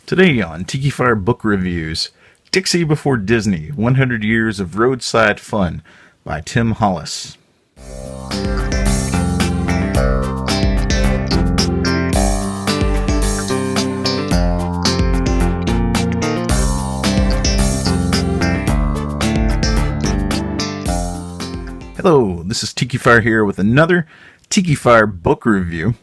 Today on Tikifire Book Reviews, Dixie Before Disney, 100 Years of Roadside Fun by Tim Hollis. Hello, this is Tikifire here with another Tikifire Book Review.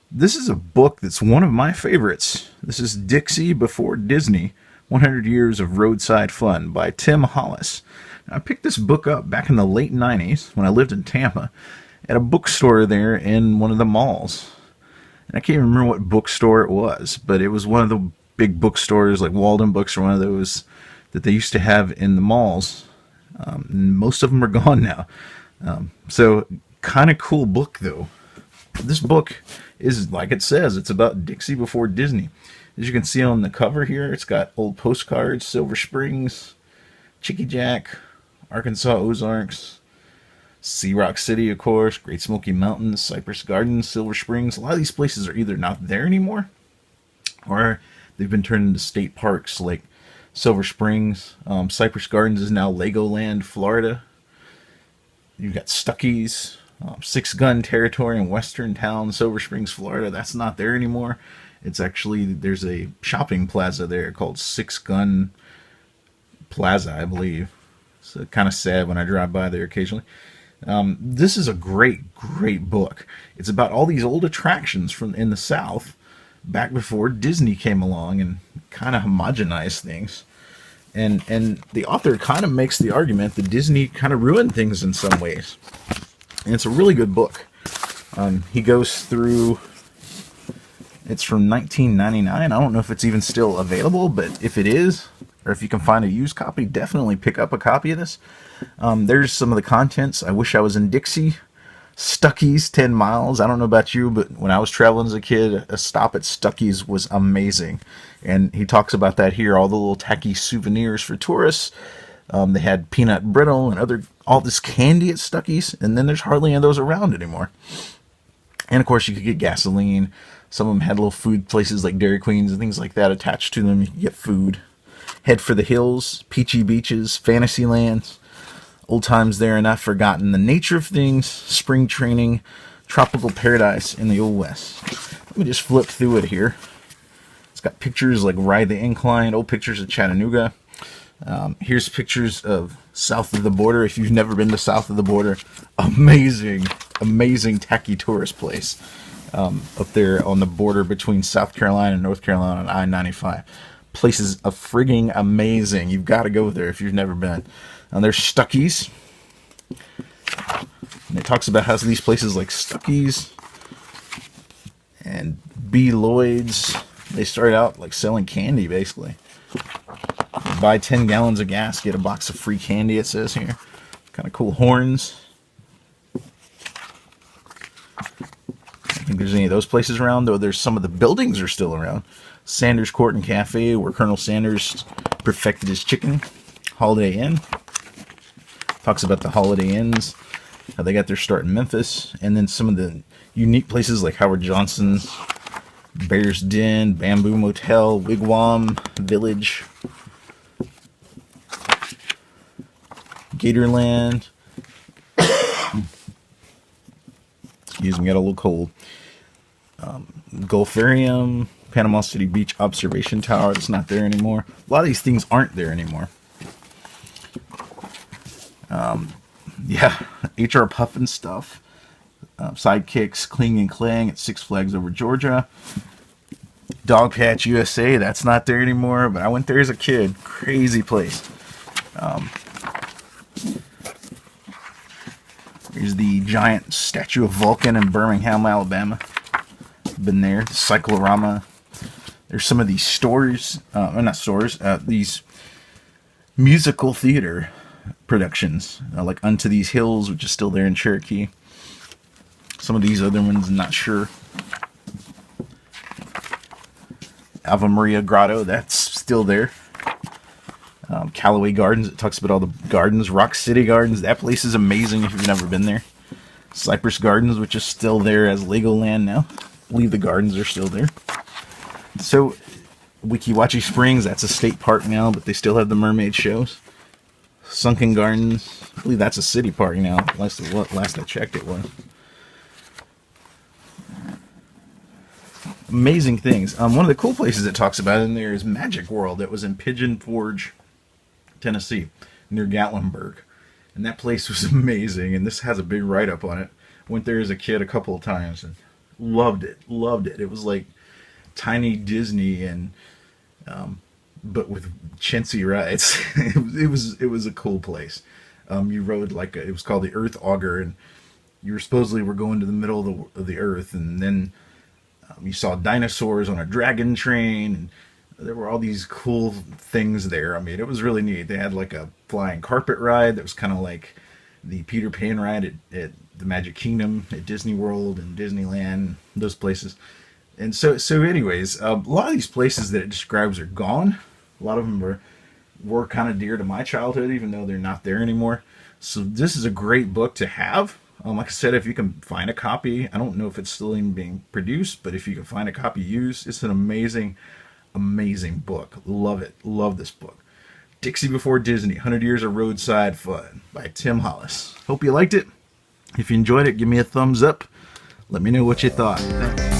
This is a book that's one of my favorites. This is Dixie Before Disney, 100 Years of Roadside Fun by Tim Hollis. Now, I picked this book up back in the late 90s when I lived in Tampa at a bookstore there in one of the malls. And I can't even remember what bookstore it was, but it was one of the big bookstores like Walden Books or one of those that they used to have in the malls. Most of them are gone now. So kind of cool book though. This book is, like it says, it's about Dixie before Disney. As you can see on the cover here, it's got old postcards, Silver Springs, Chicky Jack, Arkansas Ozarks, Sea Rock City, of course, Great Smoky Mountains, Cypress Gardens, Silver Springs. A lot of these places are either not there anymore or they've been turned into state parks like Silver Springs. Cypress Gardens is now Legoland, Florida. You've got Stuckey's. Six Gun Territory in Western Town, Silver Springs, Florida. That's not there anymore. It's actually, there's a shopping plaza there called Six Gun Plaza, I believe. So kind of sad when I drive by there occasionally. This is a great book. It's about all these old attractions from in the South back before Disney came along and kind of homogenized things. And the author kind of makes the argument that Disney kind of ruined things in some ways. And it's a really good book. He goes through, it's from 1999. I don't know if it's even still available, but if it is, or if you can find a used copy, definitely pick up a copy of this. There's some of the contents. I wish I was in Dixie. Stuckey's 10 miles. I don't know about you, but when I was traveling as a kid, a stop at Stuckey's was amazing. And he talks about that here, all the little tacky souvenirs for tourists. They had peanut brittle and all this candy at Stuckey's, and then there's hardly any of those around anymore. And of course, you could get gasoline. Some of them had little food places like Dairy Queens and things like that attached to them. You could get food. Head for the hills, peachy beaches, fantasy lands, old times there and not forgotten, the nature of things, spring training, tropical paradise in the Old West. Let me just flip through it here. It's got pictures like Ride the Incline, old pictures of Chattanooga. Here's pictures of south of the border. If you've never been to south of the border, amazing tacky tourist place up there on the border between South Carolina and North Carolina on I-95. Place is frigging amazing. You've got to go there if you've never been. And there's Stuckey's. And it talks about how these places like Stuckey's and B. Lloyd's, they started out like selling candy basically. Buy 10 gallons of gas, get a box of free candy, it says here. Kind of cool horns. I don't think there's any of those places around, though there's some of the buildings are still around. Sanders Court and Cafe, where Colonel Sanders perfected his chicken. Holiday Inn. Talks about the Holiday Inns, how they got their start in Memphis. And then some of the unique places like Howard Johnson's, Bear's Den, Bamboo Motel, Wigwam Village, Gatorland. Excuse me, got a little cold. Gulfarium, Panama City Beach Observation Tower. That's not there anymore. A lot of these things aren't there anymore. Yeah, H.R. Puffin stuff. Sidekicks, Cling and Clang at Six Flags Over Georgia. Dogpatch USA, that's not there anymore, but I went there as a kid. Crazy place. Here's the giant statue of Vulcan in Birmingham, Alabama. Been there. Cyclorama. There's some of these stores, not stores, these musical theater productions, like Unto These Hills, which is still there in Cherokee. Some of these other ones, I'm not sure. Ave Maria Grotto, that's still there. Callaway Gardens, it talks about all the gardens. Rock City Gardens, that place is amazing if you've never been there. Cypress Gardens, which is still there as Legoland now. I believe the gardens are still there. So Weeki Springs, that's a state park now, but they still have the mermaid shows. Sunken Gardens, I believe that's a city park now. Last I checked, it was. Amazing things. One of the cool places it talks about in there is Magic World. That was in Pigeon Forge, Tennessee, near Gatlinburg. And that place was amazing, and this has a big write-up on it. Went there as a kid a couple of times and loved it. It was like tiny Disney, and but with chintzy rides. it was a cool place. You rode like it was called the Earth Auger, and you supposedly were going to the middle of the Earth, and then you saw dinosaurs on a dragon train, and there were all these cool things there. I mean, it was really neat. They had like a flying carpet ride that was kind of like the Peter Pan ride at the Magic Kingdom at Disney World and Disneyland, those places. And so anyways, a lot of these places that it describes are gone. A lot of them were kind of dear to my childhood, even though they're not there anymore. So this is a great book to have. Like I said, if you can find a copy, I don't know if it's still even being produced, but if you can find a copy used, it's an amazing, amazing book. Love it. Love this book. Dixie Before Disney, 100 Years of Roadside Fun by Tim Hollis. Hope you liked it. If you enjoyed it, give me a thumbs up. Let me know what you thought. Thanks.